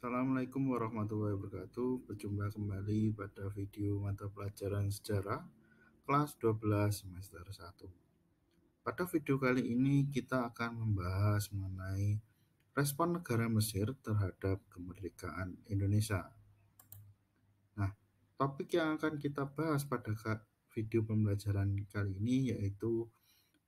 Assalamualaikum warahmatullahi wabarakatuh. Berjumpa kembali pada video mata pelajaran sejarah kelas 12 semester 1. Pada video kali ini kita akan membahas mengenai respon negara Mesir terhadap kemerdekaan Indonesia. Nah, topik yang akan kita bahas pada video pembelajaran kali ini yaitu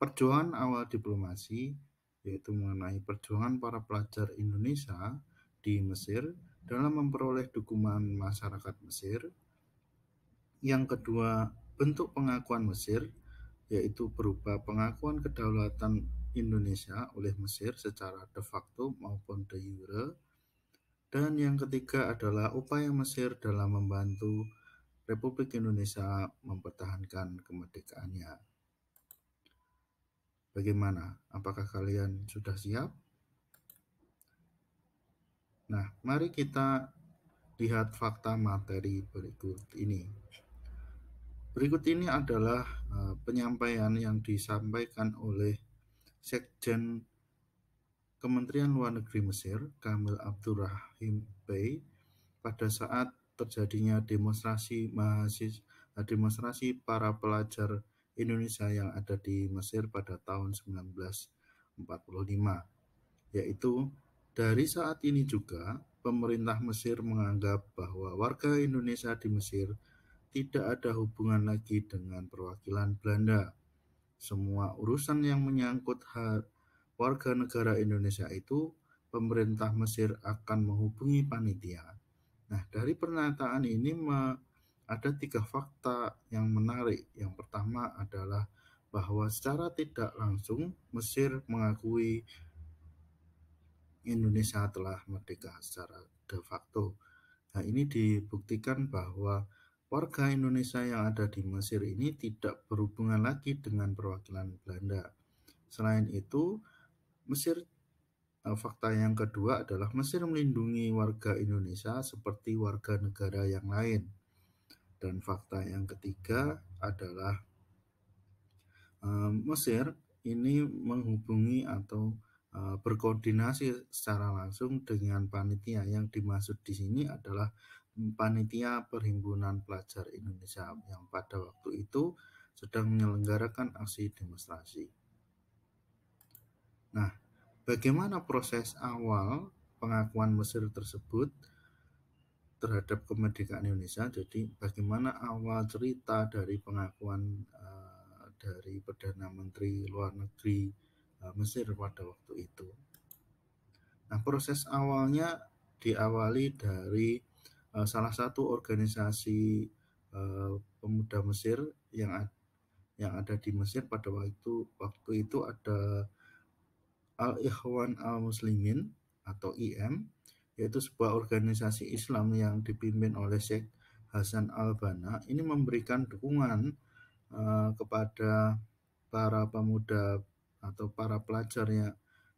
perjuangan awal diplomasi, yaitu mengenai perjuangan para pelajar Indonesia di Mesir dalam memperoleh dukungan masyarakat Mesir. Yang kedua, bentuk pengakuan Mesir, yaitu berupa pengakuan kedaulatan Indonesia oleh Mesir secara de facto maupun de jure. Dan yang ketiga adalah upaya Mesir dalam membantu Republik Indonesia mempertahankan kemerdekaannya. Bagaimana? Apakah kalian sudah siap? Nah, mari kita lihat fakta materi berikut ini. Berikut ini adalah penyampaian yang disampaikan oleh Sekjen Kementerian Luar Negeri Mesir, Kamil Abdurrahim Bey, pada saat terjadinya demonstrasi para pelajar Indonesia yang ada di Mesir pada tahun 1945, yaitu dari saat ini juga pemerintah Mesir menganggap bahwa warga Indonesia di Mesir tidak ada hubungan lagi dengan perwakilan Belanda. Semua urusan yang menyangkut hak warga negara Indonesia itu pemerintah Mesir akan menghubungi panitia. Nah, dari pernyataan ini ada 3 fakta yang menarik. Yang pertama adalah bahwa secara tidak langsung Mesir mengakui Indonesia telah merdeka secara de facto. Nah, ini dibuktikan bahwa warga Indonesia yang ada di Mesir ini tidak berhubungan lagi dengan perwakilan Belanda. Selain itu, fakta yang kedua adalah Mesir melindungi warga Indonesia seperti warga negara yang lain. Dan fakta yang ketiga adalah Mesir ini menghubungi atau berkoordinasi secara langsung dengan panitia. Yang dimaksud di sini adalah panitia Perhimpunan Pelajar Indonesia yang pada waktu itu sedang menyelenggarakan aksi demonstrasi. Nah, bagaimana proses awal pengakuan Mesir tersebut terhadap kemerdekaan Indonesia? Jadi bagaimana awal cerita dari pengakuan dari Perdana Menteri Luar Negeri Mesir pada waktu itu. Nah, proses awalnya diawali dari salah satu organisasi pemuda Mesir yang ada di Mesir pada waktu itu ada Al-Ikhwan Al-Muslimin atau IM, yaitu sebuah organisasi Islam yang dipimpin oleh Sheikh Hasan Al-Banna. Ini memberikan dukungan kepada para pemuda atau para pelajarnya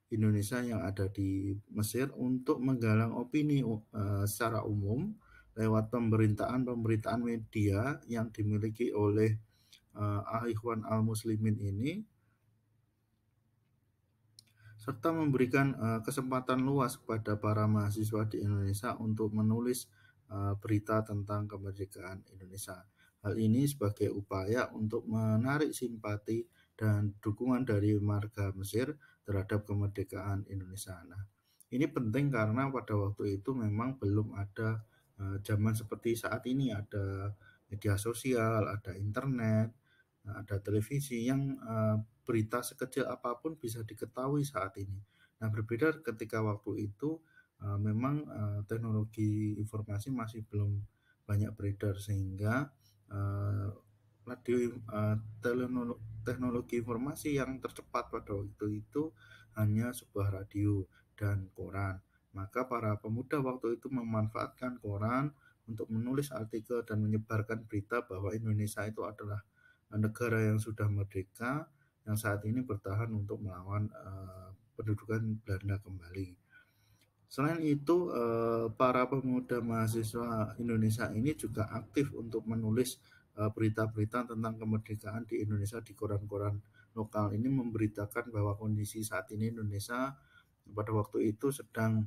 Indonesia yang ada di Mesir untuk menggalang opini secara umum lewat pemberitaan media yang dimiliki oleh Al-Ikhwan Al-Muslimin ini, serta memberikan kesempatan luas kepada para mahasiswa di Indonesia untuk menulis berita tentang kemerdekaan Indonesia. Hal ini sebagai upaya untuk menarik simpati dan dukungan dari warga Mesir terhadap kemerdekaan Indonesia. Nah, ini penting karena pada waktu itu memang belum ada zaman seperti saat ini, ada media sosial, ada internet, ada televisi yang berita sekecil apapun bisa diketahui saat ini. Nah, berbeda ketika waktu itu memang teknologi informasi masih belum banyak beredar, sehingga teknologi informasi yang tercepat pada waktu itu hanya sebuah radio dan koran. Maka para pemuda waktu itu memanfaatkan koran untuk menulis artikel dan menyebarkan berita bahwa Indonesia itu adalah negara yang sudah merdeka, yang saat ini bertahan untuk melawan pendudukan Belanda kembali. Selain itu, para pemuda mahasiswa Indonesia ini juga aktif untuk menulis berita-berita tentang kemerdekaan di Indonesia di koran-koran lokal. Ini memberitakan bahwa kondisi saat ini Indonesia pada waktu itu sedang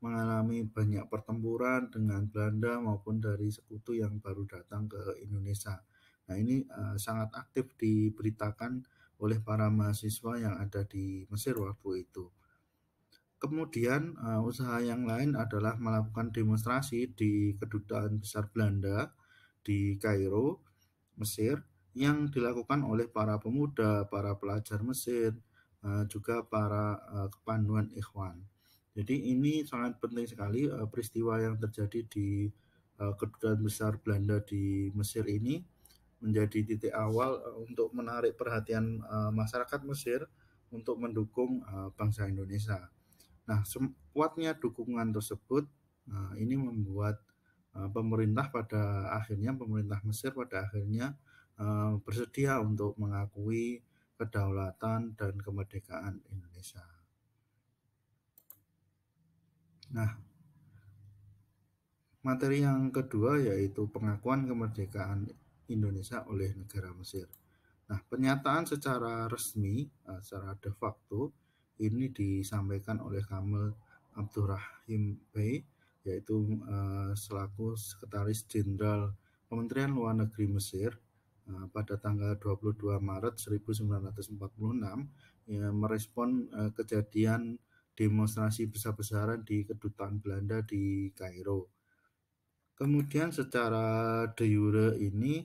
mengalami banyak pertempuran dengan Belanda maupun dari sekutu yang baru datang ke Indonesia. Nah, ini sangat aktif diberitakan oleh para mahasiswa yang ada di Mesir waktu itu. Kemudian usaha yang lain adalah melakukan demonstrasi di Kedutaan Besar Belanda di Kairo, Mesir, yang dilakukan oleh para pemuda, para pelajar Mesir, juga para kepanduan Ikhwan. Jadi ini sangat penting sekali peristiwa yang terjadi di Kedutaan Besar Belanda di Mesir ini menjadi titik awal untuk menarik perhatian masyarakat Mesir untuk mendukung bangsa Indonesia. Nah, kuatnya dukungan tersebut ini membuat pemerintah Mesir pada akhirnya bersedia untuk mengakui kedaulatan dan kemerdekaan Indonesia. Nah, materi yang kedua yaitu pengakuan kemerdekaan Indonesia oleh negara Mesir. Nah, pernyataan secara resmi, secara de facto, ini disampaikan oleh Kamal Abdurrahim Bey, yaitu selaku Sekretaris Jenderal Kementerian Luar Negeri Mesir pada tanggal 22 Maret 1946, ya, merespon kejadian demonstrasi besar-besaran di Kedutaan Belanda di Kairo. Kemudian secara de jure ini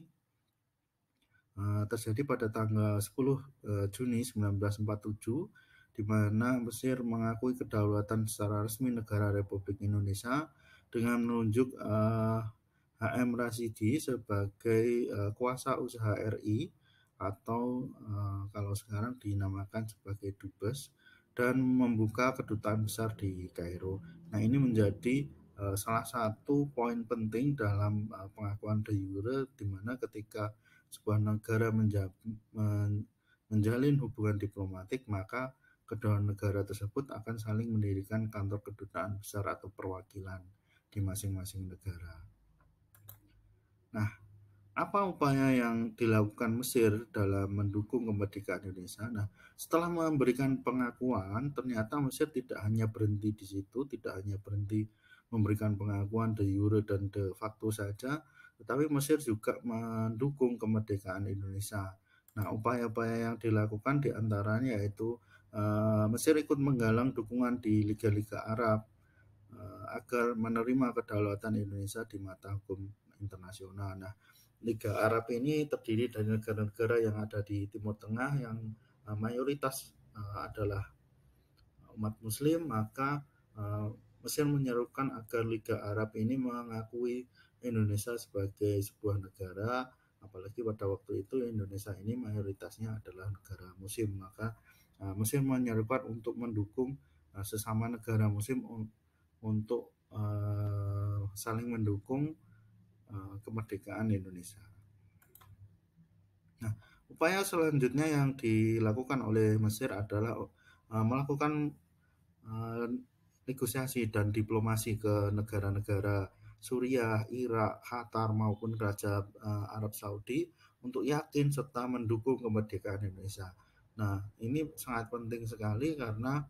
terjadi pada tanggal 10 Juni 1947, di mana Mesir mengakui kedaulatan secara resmi negara Republik Indonesia dengan menunjuk HM Rasidi sebagai kuasa usaha RI atau kalau sekarang dinamakan sebagai Dubes, dan membuka kedutaan besar di Kairo. Nah, ini menjadi salah satu poin penting dalam pengakuan de jure, di mana ketika sebuah negara menjalin hubungan diplomatik, maka kedua negara tersebut akan saling mendirikan kantor kedutaan besar atau perwakilan di masing-masing negara. Nah, apa upaya yang dilakukan Mesir dalam mendukung kemerdekaan Indonesia? Nah, setelah memberikan pengakuan, ternyata Mesir tidak hanya berhenti di situ, tidak hanya berhenti memberikan pengakuan de jure dan de facto saja, tetapi Mesir juga mendukung kemerdekaan Indonesia. Nah, upaya-upaya yang dilakukan diantaranya yaitu Mesir ikut menggalang dukungan di liga-liga Arab agar menerima kedaulatan Indonesia di mata hukum internasional. Nah, Liga Arab ini terdiri dari negara-negara yang ada di Timur Tengah yang mayoritas adalah umat Muslim, maka Mesir menyerukan agar Liga Arab ini mengakui Indonesia sebagai sebuah negara, apalagi pada waktu itu Indonesia ini mayoritasnya adalah negara Muslim, maka Mesir menyerukan untuk mendukung sesama negara Muslim untuk saling mendukung kemerdekaan Indonesia. Nah, upaya selanjutnya yang dilakukan oleh Mesir adalah melakukan negosiasi dan diplomasi ke negara-negara Suriah, Irak, Qatar maupun Kerajaan Arab Saudi untuk yakin serta mendukung kemerdekaan Indonesia. Nah, ini sangat penting sekali karena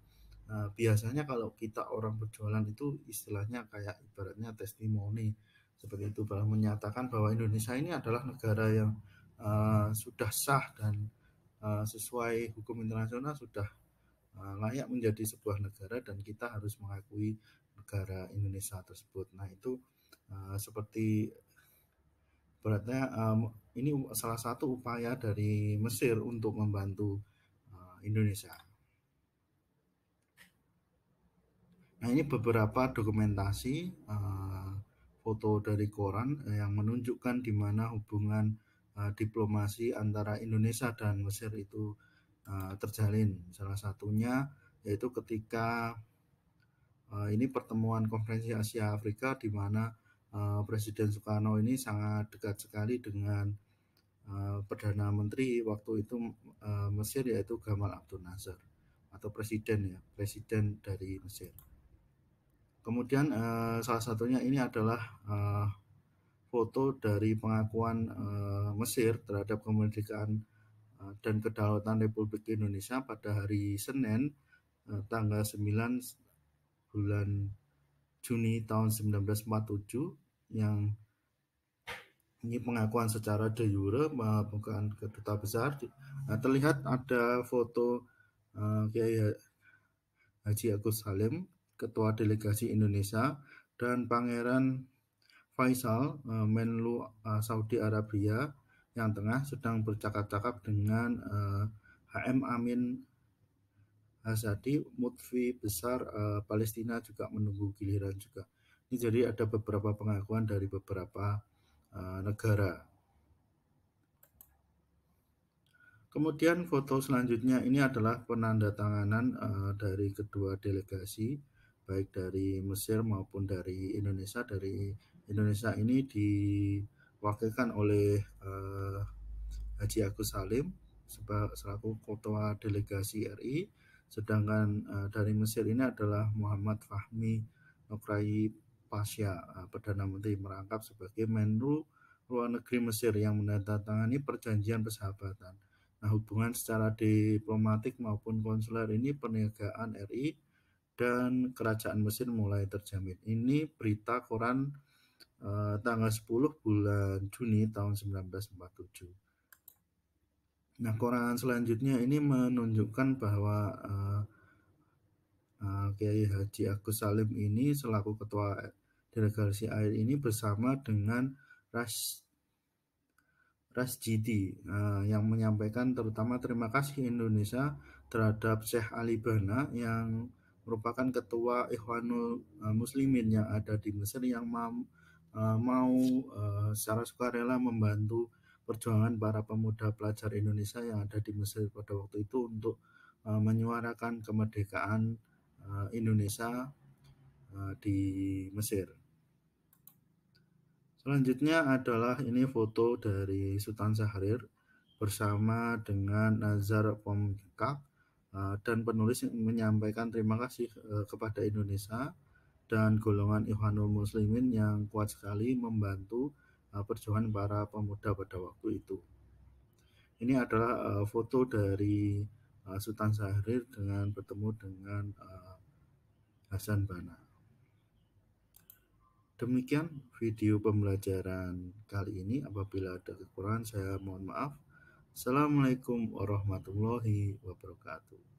biasanya kalau kita orang berjualan itu istilahnya kayak ibaratnya testimoni seperti itu, bahwa menyatakan bahwa Indonesia ini adalah negara yang sudah sah dan sesuai hukum internasional, sudah layak menjadi sebuah negara dan kita harus mengakui negara Indonesia tersebut. Nah, itu seperti beratnya ini salah satu upaya dari Mesir untuk membantu Indonesia. Nah, ini beberapa dokumentasi foto dari koran yang menunjukkan di mana hubungan diplomasi antara Indonesia dan Mesir itu terjalin. Salah satunya yaitu ketika ini pertemuan konferensi Asia Afrika, di mana Presiden Soekarno ini sangat dekat sekali dengan Perdana Menteri waktu itu Mesir, yaitu Gamal Abdel Nasser, atau presiden dari Mesir. Kemudian salah satunya ini adalah foto dari pengakuan Mesir terhadap kemerdekaan dan kedaulatan Republik Indonesia pada hari Senin tanggal 9 bulan Juni tahun 1947, yang ini pengakuan secara de jure, bukan keduta besar. Nah, terlihat ada foto Kiai Haji Agus Salim, Ketua Delegasi Indonesia, dan Pangeran Faisal, Menlu Saudi Arabia, yang tengah sedang bercakap-cakap dengan HM Amin Hazadi, Mufti Besar Palestina, juga menunggu giliran juga. Ini jadi ada beberapa pengakuan dari beberapa negara. Kemudian foto selanjutnya ini adalah penandatanganan dari kedua delegasi, baik dari Mesir maupun dari Indonesia. Dari Indonesia ini diwakilkan oleh Haji Agus Salim selaku ketua delegasi RI, sedangkan dari Mesir ini adalah Muhammad Fahmi Nokrayi Pasha, Perdana Menteri merangkap sebagai Menlu Luar Negeri Mesir, yang menandatangani perjanjian persahabatan. Nah, hubungan secara diplomatik maupun konsuler ini, perniagaan RI dan kerajaan Mesir mulai terjamin. Ini berita koran tanggal 10 bulan Juni tahun 1947. Nah, koran selanjutnya ini menunjukkan bahwa Kiai Haji Agus Salim ini selaku ketua delegasi AIR ini bersama dengan Rasjidi yang menyampaikan terutama terima kasih Indonesia terhadap Syekh Ali Bana, yang merupakan ketua Ikhwanul Muslimin yang ada di Mesir, yang mau secara sukarela membantu perjuangan para pemuda pelajar Indonesia yang ada di Mesir pada waktu itu untuk menyuarakan kemerdekaan Indonesia di Mesir. Selanjutnya adalah ini foto dari Sultan Syahrir bersama dengan Nazar Pomkap, dan penulis yang menyampaikan terima kasih kepada Indonesia dan golongan Ikhwanul Muslimin yang kuat sekali membantu perjuangan para pemuda pada waktu itu. Ini adalah foto dari Sultan Syahrir dengan bertemu dengan Hasan Banna. Demikian video pembelajaran kali ini. Apabila ada kekurangan, saya mohon maaf. Assalamualaikum warahmatullahi wabarakatuh.